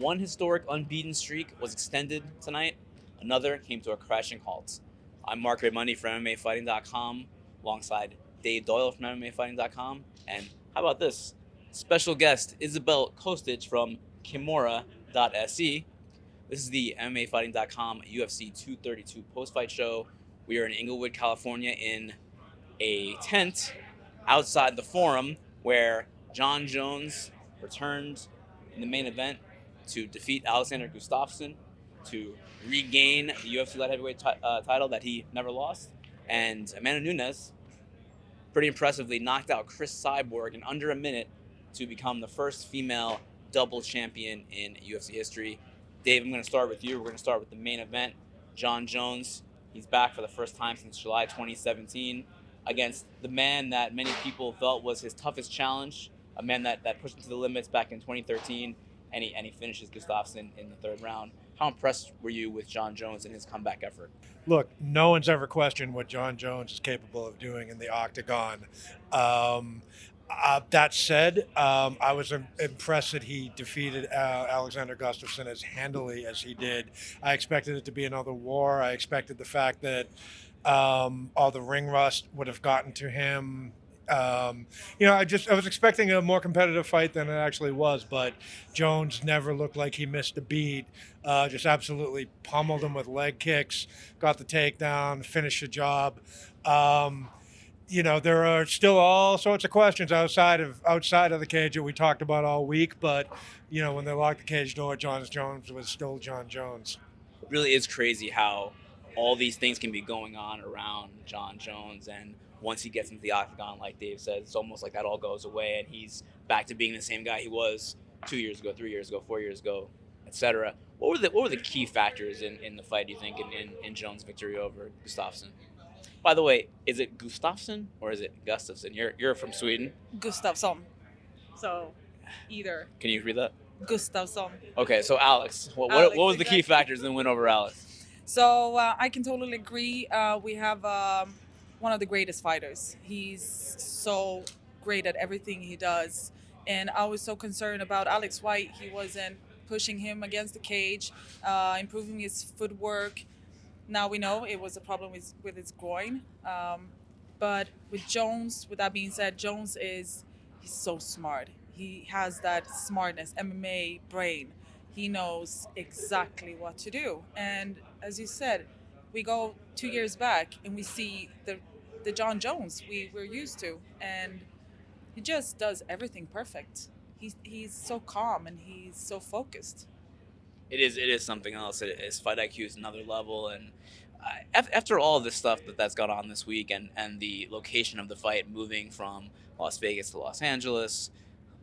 One historic unbeaten streak was extended tonight. Another came to a crashing halt. I'm Marc Raimondi from MMAfighting.com alongside Dave Doyle from MMAfighting.com. And how about this? Special guest Izabelle Kostic from Kimura.se. This is the MMAfighting.com UFC 232 post-fight show. We are in Inglewood, California in a tent outside the forum where Jon Jones returned in the main event to defeat Alexander Gustafsson to regain the UFC light heavyweight title that he never lost. And Amanda Nunez pretty impressively knocked out Chris Cyborg in under a minute to become the first female double champion in UFC history. Dave, I'm going to start with you. We're going to start with the main event. Jon Jones, he's back for the first time since July 2017 against the man that many people felt was his toughest challenge, a man that pushed him to the limits back in 2013, and he finishes Gustafsson in the third round. How impressed were you with Jon Jones and his comeback effort? Look, no one's ever questioned what Jon Jones is capable of doing in the octagon. Um, that said, I was impressed that he defeated Alexander Gustafsson as handily as he did. I expected it to be another war. I expected the fact that all the ring rust would have gotten to him. I was expecting a more competitive fight than it actually was, but Jones never looked like he missed a beat. Just absolutely pummeled him with leg kicks, got the takedown, finished the job. There are still all sorts of questions outside of the cage that we talked about all week, but when they locked the cage door, Jon Jones was still Jon Jones. It really is crazy how all these things can be going on around Jon Jones, and once he gets into the octagon, like Dave said, it's almost like that all goes away and he's back to being the same guy he was 2 years ago, 3 years ago, 4 years ago, etc. What were the key factors in the fight, do you think, in Jones' victory over Gustafsson? By the way, is it Gustafsson or is it Gustafsson? You're from Sweden. Gustafsson. So, either. Can you read that? Gustafsson. Okay, so Alex, what Alex, was the key exactly. factors in the win over Alex? So, I can totally agree. We have one of the greatest fighters. He's so great at everything he does. And I was so concerned about Alex White. He wasn't pushing him against the cage, improving his footwork. Now we know it was a problem with his groin. But with Jones, with that being said, he's so smart. He has that smartness, MMA brain. He knows exactly what to do. And as you said, we go 2 years back and we see the Jon Jones we're used to. And he just does everything perfect. He's so calm and he's so focused. It is something else. His fight IQ is another level, and after all of this stuff that's gone on this week, and the location of the fight moving from Las Vegas to Los Angeles,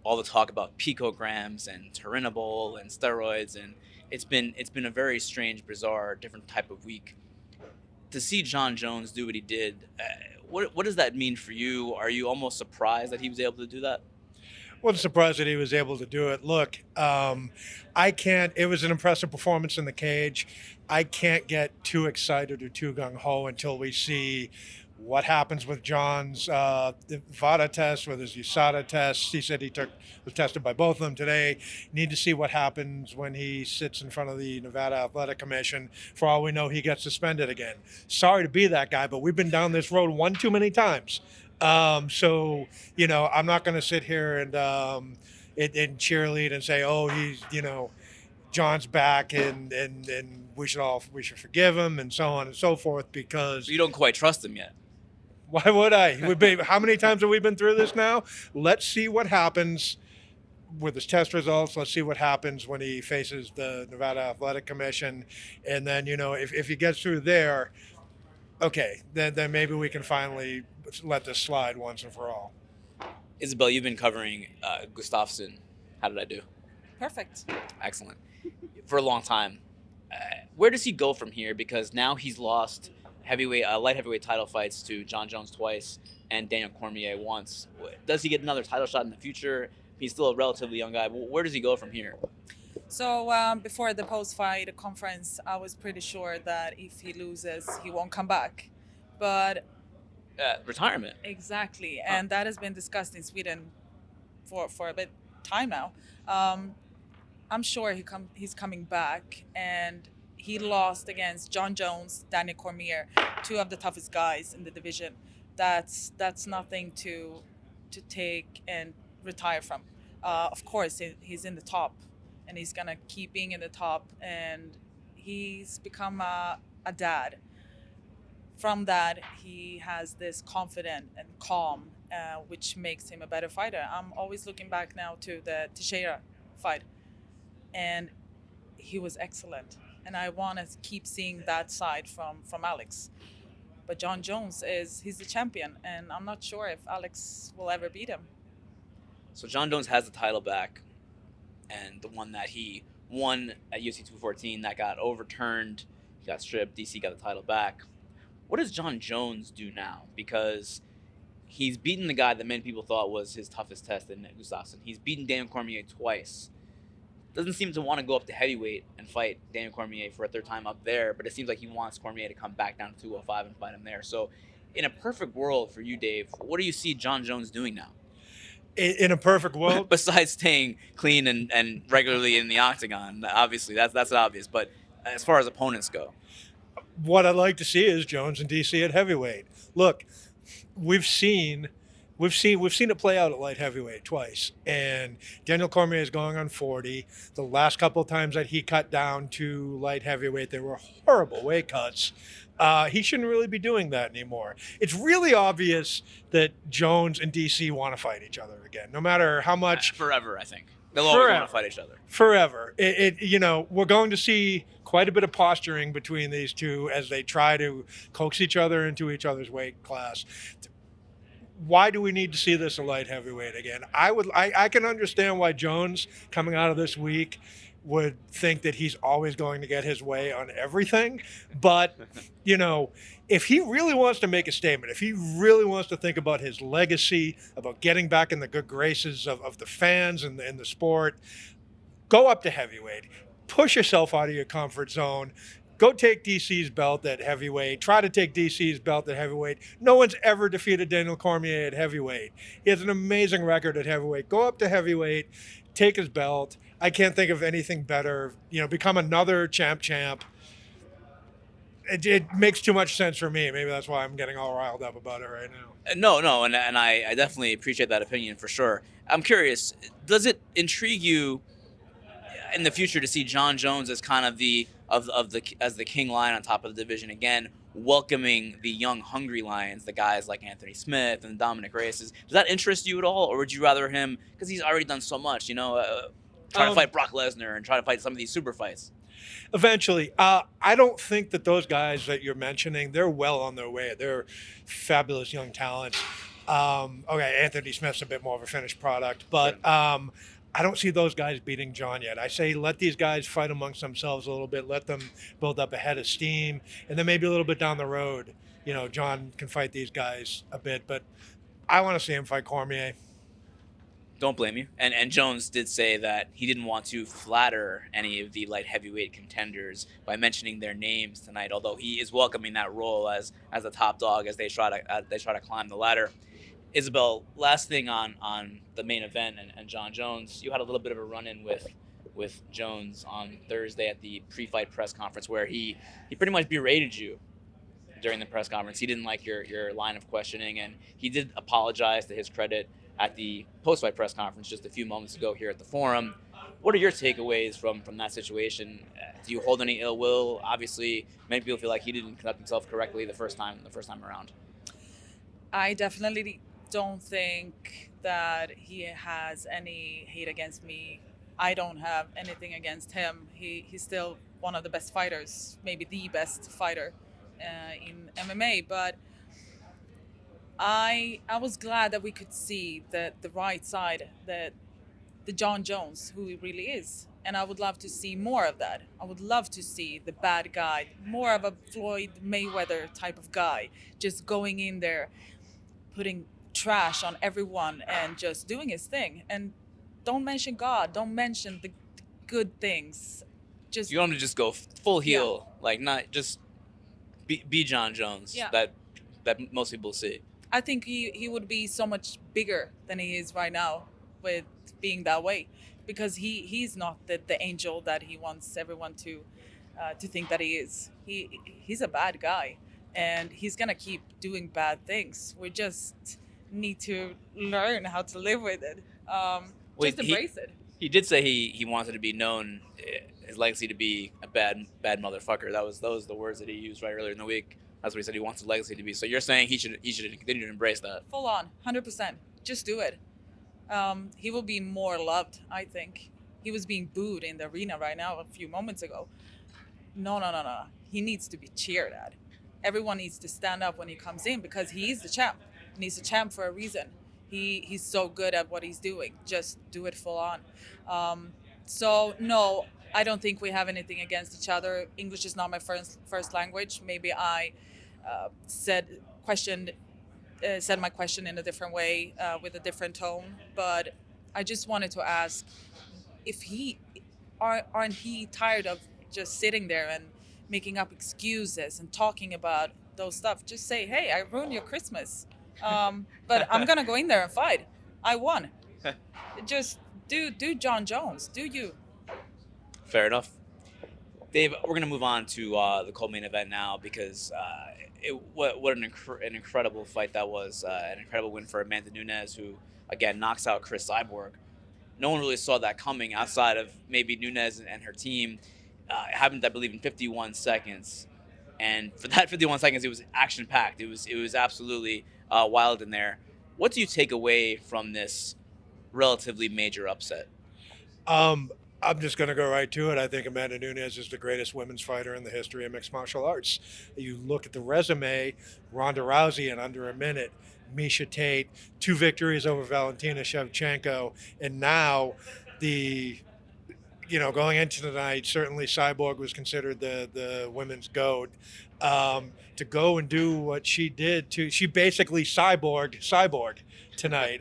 all the talk about picograms and turinabol and steroids, and it's been a very strange, bizarre, different type of week. To see Jon Jones do what he did, what does that mean for you? Are you almost surprised that he was able to do that? Wasn't surprised that he was able to do it. Look, I can't. It was an impressive performance in the cage. I can't get too excited or too gung ho until we see what happens with John's VADA test, with his USADA test. He said was tested by both of them today. Need to see what happens when he sits in front of the Nevada Athletic Commission. For all we know, he gets suspended again. Sorry to be that guy, but we've been down this road one too many times. I'm not going to sit here and cheerlead and say, oh, he's, John's back and we should forgive him and so on and so forth, because You don't quite trust him yet. why would I? How many times have we been through this now? Let's see what happens with his test results. Let's see what happens when he faces the Nevada Athletic Commission. And then, if he gets through there, okay, then maybe we can finally let this slide once and for all. Izabelle, you've been covering Gustafsson. How did I do? Perfect. Excellent. For a long time. Where does he go from here? Because now he's lost light heavyweight title fights to Jon Jones twice and Daniel Cormier once. Does he get another title shot in the future? He's still a relatively young guy. Where does he go from here? So before the post-fight conference, I was pretty sure that if he loses, he won't come back. But Retirement. exactly, and that has been discussed in Sweden for a bit time now. I'm sure he's coming back, and he lost against John Jones, Daniel Cormier, two of the toughest guys in the division. That's nothing to take and retire from. Of course, he's in the top, and he's gonna keep being in the top. And he's become a dad. From that, he has this confident and calm, which makes him a better fighter. I'm always looking back now to the Teixeira fight, and he was excellent. And I want to keep seeing that side from Alex. But John Jones he's the champion, and I'm not sure if Alex will ever beat him. So John Jones has the title back, and the one that he won at UFC 214 that got overturned, he got stripped. DC got the title back. What does John Jones do now? Because he's beaten the guy that many people thought was his toughest test in Gustafsson. He's beaten Daniel Cormier twice. Doesn't seem to want to go up to heavyweight and fight Daniel Cormier for a third time up there, but it seems like he wants Cormier to come back down to 205 and fight him there. So, in a perfect world for you, Dave, what do you see John Jones doing now? In a perfect world, Besides staying clean and regularly in the octagon, obviously that's obvious. But as far as opponents go, what I'd like to see is Jones and DC at heavyweight. Look, we've seen it play out at light heavyweight twice, and Daniel Cormier is going on 40. The last couple of times that he cut down to light heavyweight, they were horrible weight cuts. He shouldn't really be doing that anymore. It's really obvious that Jones and DC want to fight each other again, no matter how much. Forever, I think they'll always want to fight each other. Forever. We're going to see quite a bit of posturing between these two as they try to coax each other into each other's weight class. Why do we need to see this at light heavyweight again? I can understand why Jones, coming out of this week, would think that he's always going to get his way on everything. But, if he really wants to make a statement, if he really wants to think about his legacy, about getting back in the good graces of the fans and the sport, go up to heavyweight. Push yourself out of your comfort zone. Go take DC's belt at heavyweight. Try to take DC's belt at heavyweight. No one's ever defeated Daniel Cormier at heavyweight. He has an amazing record at heavyweight. Go up to heavyweight, take his belt. I can't think of anything better. Become another champ. It makes too much sense for me. Maybe that's why I'm getting all riled up about it right now. No, and I definitely appreciate that opinion for sure. I'm curious, does it intrigue you in the future to see John Jones as kind of the king lion on top of the division again, welcoming the young hungry lions, the guys like Anthony Smith and Dominic Reyes? Does that interest you at all, or would you rather him, because he's already done so much, try to fight Brock Lesnar and try to fight some of these super fights? Eventually. I don't think that those guys that you're mentioning, they're well on their way. They're fabulous young talents. Okay, Anthony Smith's a bit more of a finished product, but I don't see those guys beating John yet. I say let these guys fight amongst themselves a little bit, let them build up a head of steam, and then maybe a little bit down the road, John can fight these guys a bit, but I want to see him fight Cormier. Don't blame you. And Jones did say that he didn't want to flatter any of the light heavyweight contenders by mentioning their names tonight, although he is welcoming that role as a top dog as they try to climb the ladder. Izabelle, last thing on the main event and John Jones, you had a little bit of a run-in with Jones on Thursday at the pre-fight press conference where he pretty much berated you during the press conference. He didn't like your line of questioning, and he did apologize, to his credit, at the post-fight press conference just a few moments ago here at the Forum. What are your takeaways from that situation? Do you hold any ill will? Obviously, many people feel like he didn't conduct himself correctly the first time around. I definitely don't think that he has any hate against me. I don't have anything against him. He's still one of the best fighters, maybe the best fighter in MMA. But I was glad that we could see the right side, the John Jones, who he really is. And I would love to see more of that. I would love to see the bad guy, more of a Floyd Mayweather type of guy, just going in there, putting trash on everyone and just doing his thing. And don't mention God, don't mention the good things. Just you want him to just go full heel, like not just be John Jones that most people see. I think he would be so much bigger than he is right now with being that way. because he's not the angel that he wants everyone to think that he is. He's a bad guy, and he's gonna keep doing bad things. We just need to learn how to live with it. Well, Just embrace it. he did say he wanted to be known, his legacy to be a bad motherfucker. Those the words that he used right earlier in the week. That's what he said he wants his legacy to be. So you're saying he should continue to embrace that. Full on, 100%. Just do it. He will be more loved, I think. He was being booed in the arena right now a few moments ago. No, no, no, no. He needs to be cheered at. Everyone needs to stand up when he comes in because he's the champ. And he's a champ for a reason. He's so good at what he's doing. Just do it full on. So no, I don't think we have anything against each other. English is not my first language. Maybe I said my question in a different way with a different tone. But I just wanted to ask if aren't he tired of just sitting there and making up excuses and talking about those stuff? Just say, hey, I ruined your Christmas, but I'm gonna go in there and fight. I won. Just do John Jones. Do you? Fair enough. Dave, we're going to move on to the co-main event now because what an incredible fight that was. An incredible win for Amanda Nunez, who, again, knocks out Chris Cyborg. No one really saw that coming outside of maybe Nunez and her team. It happened, I believe, in 51 seconds. And for that 51 seconds, it was action-packed. It was absolutely wild in there. What do you take away from this relatively major upset? I'm just going to go right to it. I think Amanda Nunez is the greatest women's fighter in the history of mixed martial arts. You look at the resume, Ronda Rousey in under a minute, Miesha Tate, 2 victories over Valentina Shevchenko, and now going into the night, certainly Cyborg was considered the women's GOAT. To go and do what she did, she basically cyborg tonight.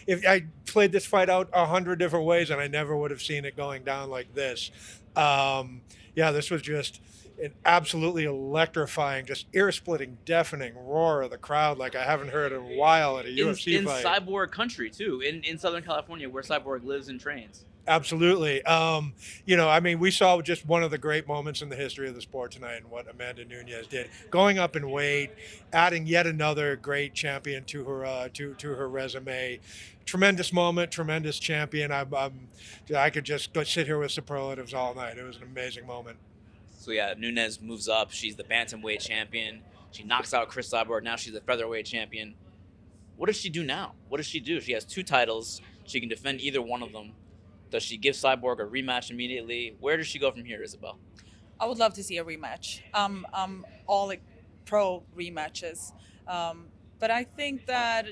If I played this fight out 100 different ways, and I never would have seen it going down like this. This was just an absolutely electrifying, just ear-splitting, deafening roar of the crowd like I haven't heard in a while at a UFC in fight. Cyborg country too, in Southern California, where Cyborg lives and trains. Absolutely. We saw just one of the great moments in the history of the sport tonight and what Amanda Nunez did. Going up in weight, adding yet another great champion to her to her resume. Tremendous moment, tremendous champion. I could just go sit here with superlatives all night. It was an amazing moment. So yeah, Nunez moves up. She's the bantamweight champion. She knocks out Chris Cyborg. Now she's the featherweight champion. What does she do now? What does she do? She has 2 titles. She can defend either one of them. Does she give Cyborg a rematch immediately? Where does she go from here, Izabelle? I would love to see a rematch. I'm all pro rematches, but I think that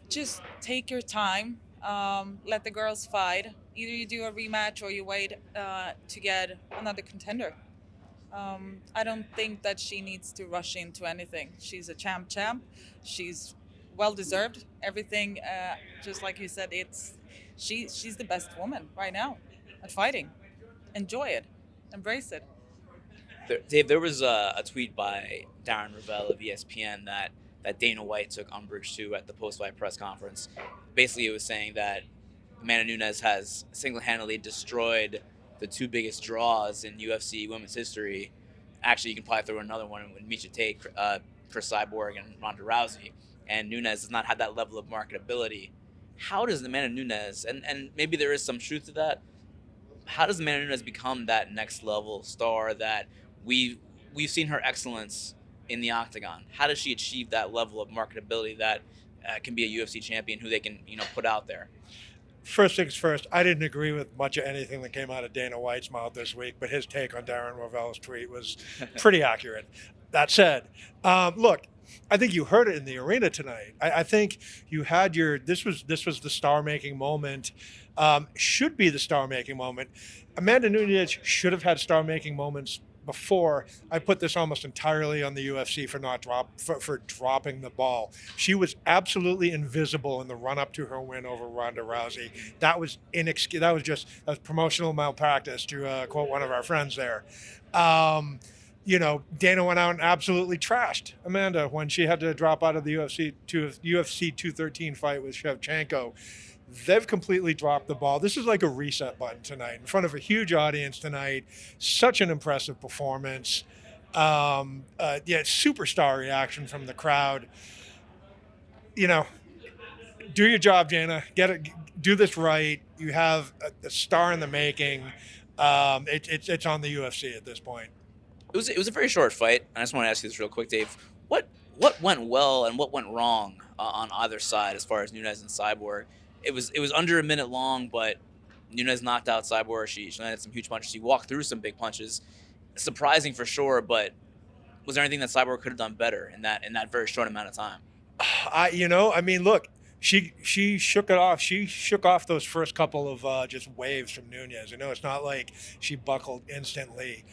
just take your time. Let the girls fight. Either you do a rematch or you wait to get another contender. I don't think that she needs to rush into anything. She's a champ. She's well deserved. Everything, just like you said, she's the best woman right now at fighting. Enjoy it, embrace it. Dave, there was a tweet by Darren Ravel of ESPN that Dana White took umbrage to at the post-fight press conference. Basically, it was saying that Amanda Nunez has single-handedly destroyed the 2 biggest draws in UFC women's history. Actually, you can probably throw another one with Miesha Tate, Chris Cyborg, and Ronda Rousey. And Nunez has not had that level of marketability. How does Amanda Nunez, and maybe there is some truth to that, how does Amanda Nunez become that next level star that we've seen her excellence in the octagon? How does she achieve that level of marketability that can be a UFC champion who they can put out there? First things first, I didn't agree with much of anything that came out of Dana White's mouth this week, but his take on Darren Ravel's tweet was pretty accurate. That said, look, I think you heard it in the arena tonight. I think you had this was the star-making moment, should be the star-making moment. Amanda Nunez should have had star-making moments before. I put this almost entirely on the UFC for dropping the ball. She was absolutely invisible in the run-up to her win over Ronda Rousey. That was promotional malpractice, to quote one of our friends there. Dana went out and absolutely trashed Amanda when she had to drop out of the UFC 213 fight with Shevchenko. They've completely dropped the ball. This is like a reset button tonight in front of a huge audience tonight. Such an impressive performance. Yeah, superstar reaction from the crowd. You know, do your job, Jana. Get it. Do this right. You have a star in the making. It's on the UFC at this point. It was a very short fight. I just want to ask you this real quick, Dave. What what went well and what went wrong on either side as far as Nunez and Cyborg? It was under a minute long, but Nunez knocked out Cyborg. She landed some huge punches. She walked through some big punches. Surprising for sure, but was there anything that Cyborg could have done better in that very short amount of time? I mean, look, she shook it off. She shook off those first couple of just waves from Nunez. It's not like she buckled instantly.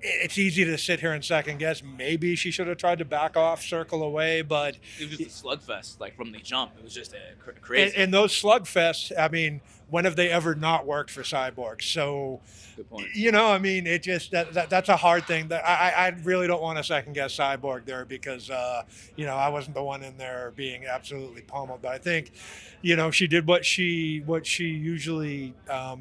It's easy to sit here and second guess. Maybe she should have tried to back off, circle away, but It was just a slugfest, like from the jump. It was just crazy. in those slugfests, I mean, when have they ever not worked for Cyborg? So, Good point. I mean, it just that's a hard thing. That I really don't want to second guess Cyborg there because I wasn't the one in there being absolutely pummeled. But I think, she did what she usually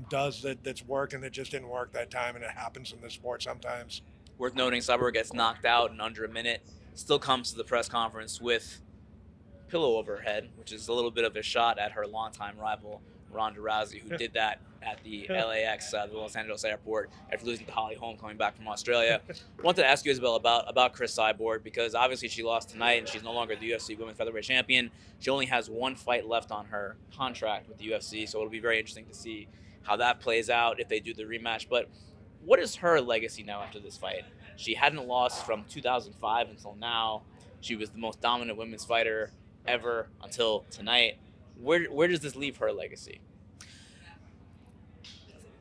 does that's worked, and it just didn't work that time, and it happens in this sport sometimes. Worth noting, Cyborg gets knocked out in under a minute. Still comes to the press conference with pillow over her head, which is a little bit of a shot at her longtime rival Ronda Rousey, who did that at the LAX, the Los Angeles airport, after losing to Holly Holm coming back from Australia. Wanted to ask you, Izabelle, about Chris Cyborg, because obviously she lost tonight and she's no longer the UFC Women's Featherweight Champion. She only has one fight left on her contract with the UFC, so it'll be very interesting to see how that plays out if they do the rematch. But what is her legacy now after this fight? She hadn't lost from 2005 until now. She was the most dominant women's fighter ever until tonight. Where does this leave her legacy?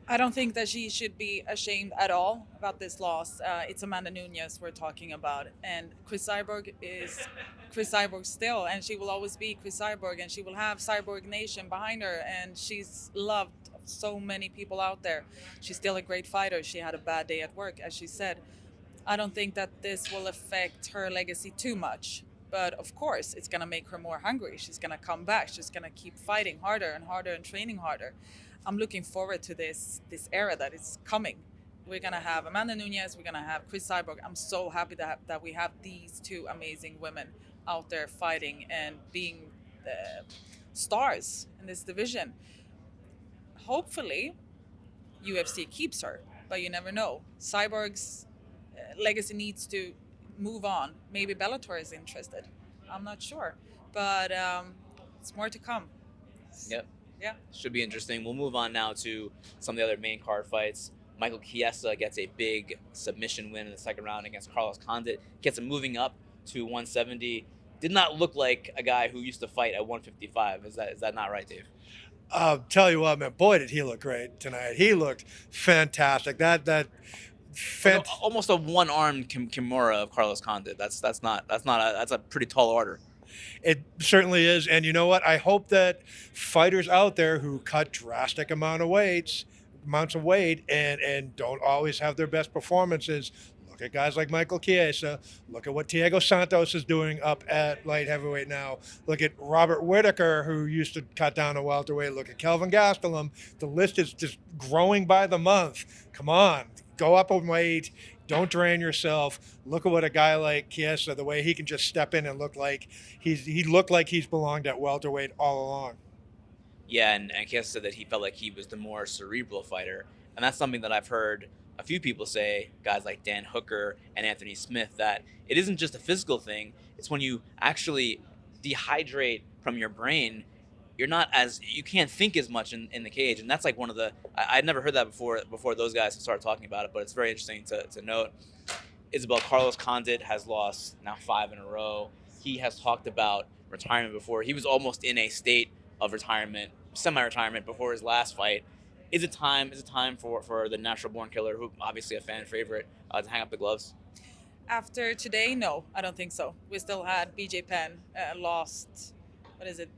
I don't think that she should be ashamed at all about this loss. It's Amanda Nunez we're talking about, and Chris Cyborg is Chris Cyborg still, and she will always be Chris Cyborg, and she will have Cyborg Nation behind her, and she's loved so many people out there. She's still a great fighter. She had a bad day at work, as she said. I don't think that this will affect her legacy too much. But of course, it's going to make her more hungry. She's going to come back. She's going to keep fighting harder and harder and training harder. I'm looking forward to this era that is coming. We're going to have Amanda Nunez. We're going to have Chris Cyborg. I'm so happy that we have these two amazing women out there fighting and being the stars in this division. Hopefully, UFC keeps her, but you never know. Cyborg's legacy needs to move on. Maybe Bellator is interested. I'm not sure, but it's more to come. Yep. Yeah. Should be interesting. We'll move on now to some of the other main card fights. Michael Chiesa gets a big submission win in the second round against Carlos Condit. Gets him moving up to 170. Did not look like a guy who used to fight at 155. Is that not right, Dave? Tell you what, man, boy, did he look great tonight. He looked fantastic. Almost a one-armed Kimura of Carlos Condit. That's a pretty tall order. It certainly is. And you know what? I hope that fighters out there who cut drastic amounts of weight and don't always have their best performances, look at guys like Michael Chiesa. Look at what Thiago Santos is doing up at light heavyweight now. Look at Robert Whittaker, who used to cut down to welterweight. Look at Kelvin Gastelum. The list is just growing by the month. Come on, go up in weight. Don't drain yourself. Look at what a guy like Chiesa, the way he can just step in and look like he looked like he's belonged at welterweight all along. Yeah, and Chiesa said that he felt like he was the more cerebral fighter. And that's something that I've heard a few people say, guys like Dan Hooker and Anthony Smith, that it isn't just a physical thing. It's when you actually dehydrate from your brain, you can't think as much in the cage. And that's like one of the, I'd never heard that before those guys started talking about it, but it's very interesting to note. Izabelle, Carlos Condit has lost now 5 in a row. He has talked about retirement before. He was almost in a state of retirement, semi-retirement before his last fight. Is it time for the natural born killer, who obviously a fan favorite, to hang up the gloves? After today, no, I don't think so. We still had BJ Penn lost. What is it?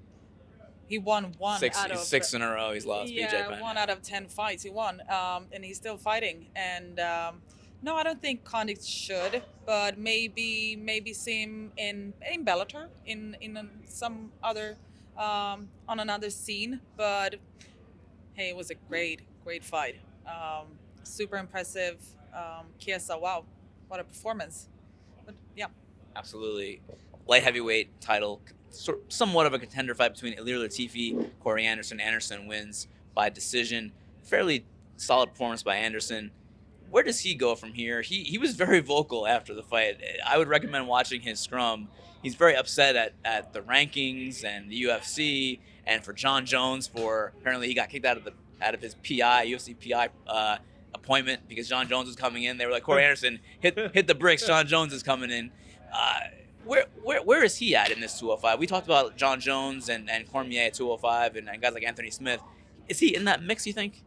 He won six in a row. He's lost. Yeah, BJ Penn. 1 out of 10 fights he won, and he's still fighting. And no, I don't think Condit should, but maybe see him in Bellator in some other on another scene. But hey, it was a great fight. Super impressive. Chiesa, wow, what a performance. But yeah. Absolutely. Light heavyweight title, somewhat of a contender fight between Ilir Latifi, Corey Anderson. Anderson wins by decision. Fairly solid performance by Anderson. Where does he go from here? He was very vocal after the fight. I would recommend watching his scrum. He's very upset at the rankings and the UFC, and for John Jones for apparently he got kicked out of his PI UFC PI appointment because John Jones was coming in. They were like, Corey Anderson, hit the bricks. John Jones is coming in. Where is he at in this 205? We talked about John Jones and Cormier at 205 and guys like Anthony Smith. Is he in that mix, you think?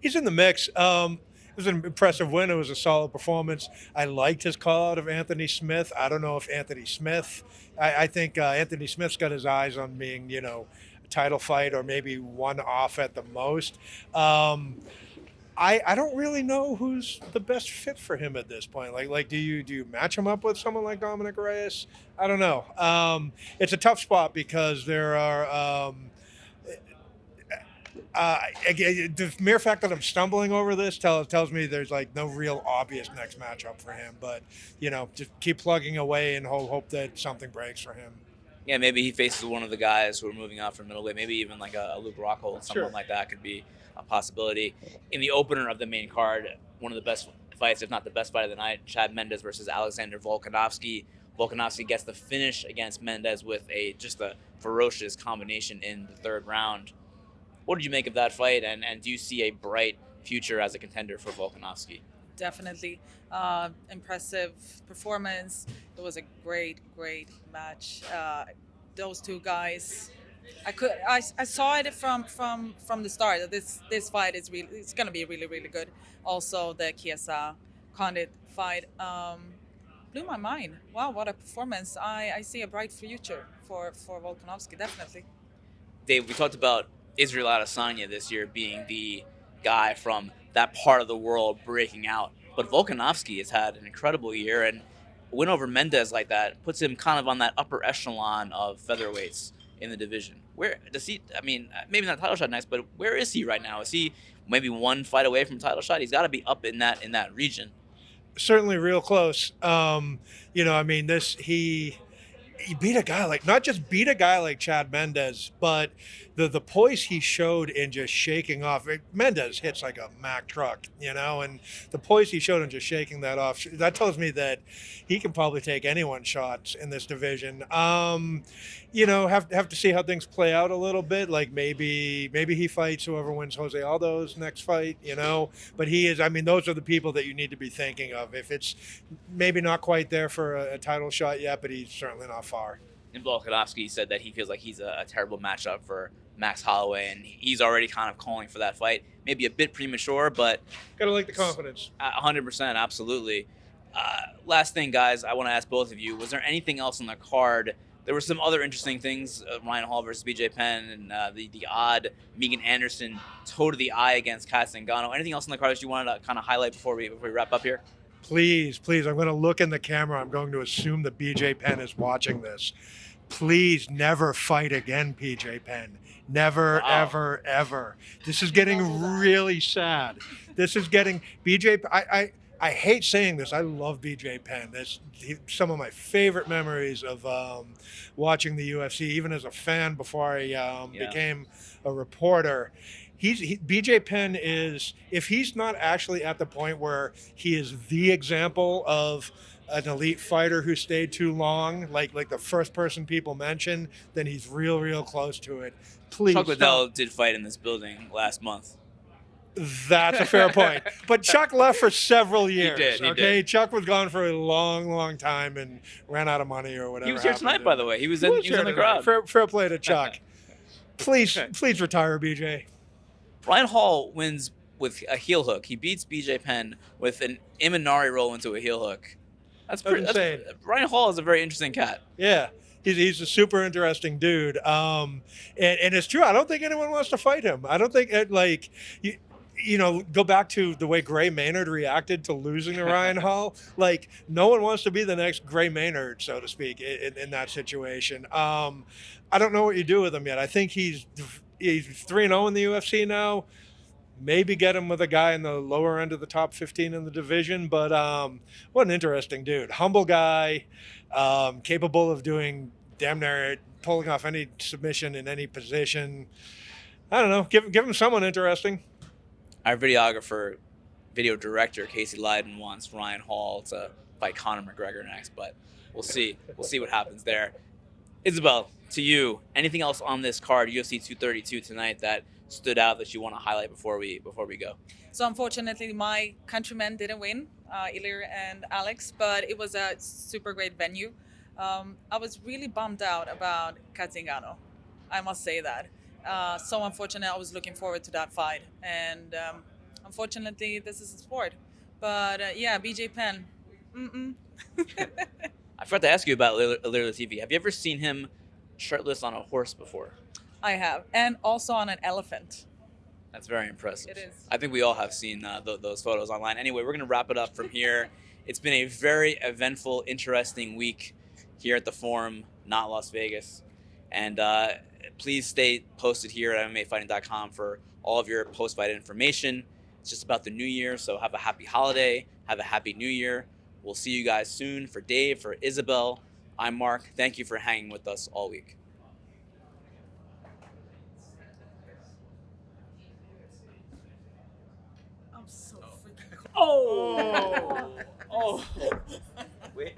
He's in the mix. It was an impressive win. It was a solid performance. I liked his call out of Anthony Smith. I don't know if Anthony Smith, I think Anthony Smith's got his eyes on being, a title fight or maybe one off at the most. I don't really know who's the best fit for him at this point. Like do you match him up with someone like Dominic Reyes? I don't know. It's a tough spot because there are the mere fact that I'm stumbling over this tells me there's like no real obvious next matchup for him. But just keep plugging away and hope that something breaks for him. Yeah, maybe he faces one of the guys who are moving out from middleweight. Maybe even like a Luke Rockhold, someone like that could be a possibility. In the opener of the main card, one of the best fights, if not the best fight of the night, Chad Mendes versus Alexander Volkanovski. Volkanovski gets the finish against Mendes with just a ferocious combination in the third round. What did you make of that fight, and do you see a bright future as a contender for Volkanovski? Definitely. Impressive performance. It was a great match. Those two guys, I saw it from the start. This fight is it's going to be really good. Also the Chiesa Condit fight blew my mind. Wow, what a performance. I see a bright future for Volkanovski, definitely. Dave, we talked about Israel Adesanya this year being the guy from that part of the world breaking out. But Volkanovski has had an incredible year, and a win over Mendes like that puts him kind of on that upper echelon of featherweights in the division. Where does he, maybe not title shot next, but where is he right now? Is he maybe one fight away from title shot? He's got to be up in that region. Certainly real close. He beat a guy not just beat a guy like Chad Mendes, but the poise he showed in just shaking off. Mendes hits like a Mack truck, and the poise he showed in just shaking that off, that tells me that he can probably take anyone's shots in this division. Have to see how things play out a little bit. Like maybe he fights whoever wins Jose Aldo's next fight, but he is, those are the people that you need to be thinking of. If it's maybe not quite there for a title shot yet, but he's certainly not far. And Volkanovski said that he feels like he's a terrible matchup for Max Holloway, and he's already kind of calling for that fight. Maybe a bit premature, but gotta like the confidence. 100%, absolutely. Last thing, guys, I want to ask both of you: was there anything else on the card? There were some other interesting things: Ryan Hall versus BJ Penn, and the odd Megan Anderson toe to the eye against Kat Zingano. Anything else on the card that you wanted to kind of highlight before we wrap up here? Please, I'm going to look in the camera. I'm going to assume that BJ Penn is watching this. Please never fight again, BJ Penn. Never, wow. ever. This is getting really sad. This is getting BJ. I hate saying this. I love BJ Penn. Some of my favorite memories of watching the UFC, even as a fan before I became a reporter. BJ Penn is, if he's not actually at the point where he is the example of an elite fighter who stayed too long, like the first person people mention, then he's real close to it. Please. Chuck Liddell did fight in this building last month. That's a fair point. But Chuck left for several years. He did. Chuck was gone for a long time and ran out of money or whatever. He was here tonight, by the way. He was in the crowd. Fair play to Chuck. Please retire, BJ. Ryan Hall wins with a heel hook. He beats BJ Penn with an Imanari roll into a heel hook. That's insane. Ryan Hall is a very interesting cat. Yeah. He's a super interesting dude. And it's true. I don't think anyone wants to fight him. I don't think go back to the way Gray Maynard reacted to losing to Ryan Hall. Like, no one wants to be the next Gray Maynard, so to speak, in that situation. I don't know what you do with him yet. I think he's 3-0 in the UFC now. Maybe get him with a guy in the lower end of the top 15 in the division. But what an interesting dude. Humble guy, capable of doing damn near pulling off any submission in any position. I don't know. Give him someone interesting. Our videographer, video director Casey Leiden wants Ryan Hall to fight Conor McGregor next, but we'll see. We'll see what happens there. Izabelle, to you, anything else on this card, UFC 232 tonight, that stood out that you want to highlight before we go? So unfortunately, my countrymen didn't win, Ilir and Alex, but it was a super great venue. I was really bummed out about Katzingano. I must say that. So unfortunate. I was looking forward to that fight, and unfortunately, this is a sport. But yeah, BJ Penn. I forgot to ask you about Ilir Latifi. Have you ever seen him shirtless on a horse before? I have, and also on an elephant. That's very impressive. It is. I think we all have seen those photos online. Anyway, we're going to wrap it up from here. It's been a very eventful, interesting week here at the Forum, not Las Vegas. And please stay posted here at MMAfighting.com for all of your post-fight information. It's just about the new year, so have a happy holiday. Have a happy new year. We'll see you guys soon. For Dave, for Izabelle, I'm Mark. Thank you for hanging with us all week. I'm so freaking. Oh! Oh! Wait.